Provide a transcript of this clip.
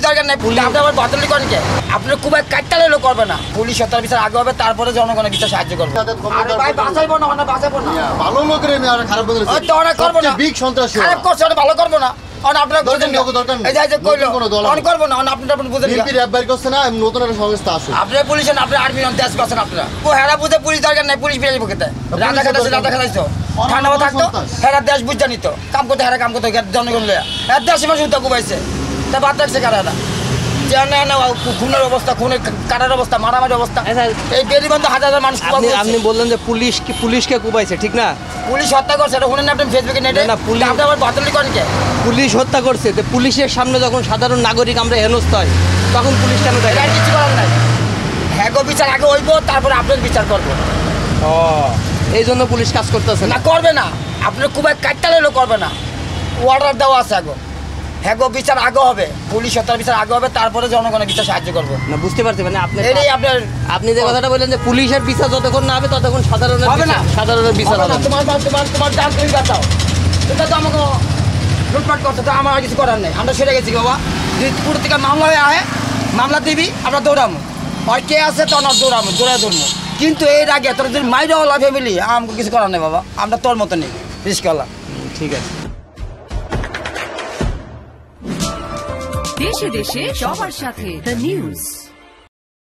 দরকার নাই, আপনি আবার বদলি করেন কে? আপনার খুব কাটটা লেলো করবে না, পুলিশ হত্যার বিচার আগে হবে, তারপরে জনগণের বিচার সাহায্য করবে। আরে ভাই বাঁচাইবো না, মানে বাঁচাইবো না, ভালো লোকের আমি আর খারাপ লোকের তো অনেক করবো না, বিগ সন্ত্রাসী খারাপ করছে ভালো করবো না। আপনার দরকার নেই, এই যে কইলো অন করবো না, আপনার বুঝেন বিএনপি র‍্যাব বাইর করছে না, নতুন একটা সংস্থা আসে। আপনার পুলিশ না, আপনার আর্মি নন, দেশ বাঁচান আপনারা। ও হেরা বুঝে পুলিশ দরকার নাই, পুলিশ বেরিয়ে বকেতে রাজা খাইছো ঠান্ডা থাকতো, হেরা দেশ বুঝ জানিত কাম করতে, হেরা কাম করতে জনগণ লয়া দেশ মাসে উদ্যোগ পাইছে, তা বাদ রাখছে কারা না খুনের অবস্থা, খুনের কাটার অবস্থা, মারামারি অবস্থা, এই বেরিবন্ধ হাজার হাজার মানুষ। আপনি বললেন যে পুলিশকে কুবাইছে, ঠিক না? পুলিশ হত্যা করছে, এটা শুনেন আপনি ফেসবুকে নেটে না, পুলিশ আপনি আবার বদলি করেন কে? পুলিশ হত্যা করছে, তো পুলিশের সামনে যখন সাধারণ নাগরিক আমরা হেনস্থ হয় তখন পুলিশ কেন দেখে? আর কিছু করার নাই, হ্যাঁ বিচার আগে হইব, তারপরে আপনার বিচার করবো। ও এই জন্য পুলিশ কাজ করতেছে না, করবে না, আপনার খুব কাটটা লেলো করবে না, অর্ডার দেওয়া আছে আগে, হ্যাঁ বিচার আগে হবে, পুলিশ হত্যার বিচার আগে হবে, তারপরে জনগণের বিচার সাহায্য করবো। না বুঝতে পারছি, মানে আপনি যে কথাটা বললেন যে পুলিশের বিচার যতক্ষণ না হবে ততক্ষণ সাধারণের হবে না, সাধারণের বিচার হবে না। তোমার দাম তুমি বাঁচাও, এটা তো আমাকে লুটপাট করছে, তো আমার কিছু করার নেই, আমরা সেরে গেছি বাবা। যদি পুরো থেকে মামলা হয়ে আহে, মামলা দিবি, আমরা দৌড়ামো, আর কে আছে তো আমরা দৌড়ামো, ধরবো। কিন্তু এর আগে তোর যদি মাইরা হলা ফ্যামিলি, আমাকে কিছু করার নেই বাবা, আমরা তোর মতো নেই, রিস্কওয়ালা। ঠিক আছে। দেশে দেশে সবার সাথে দ্য নিউজ।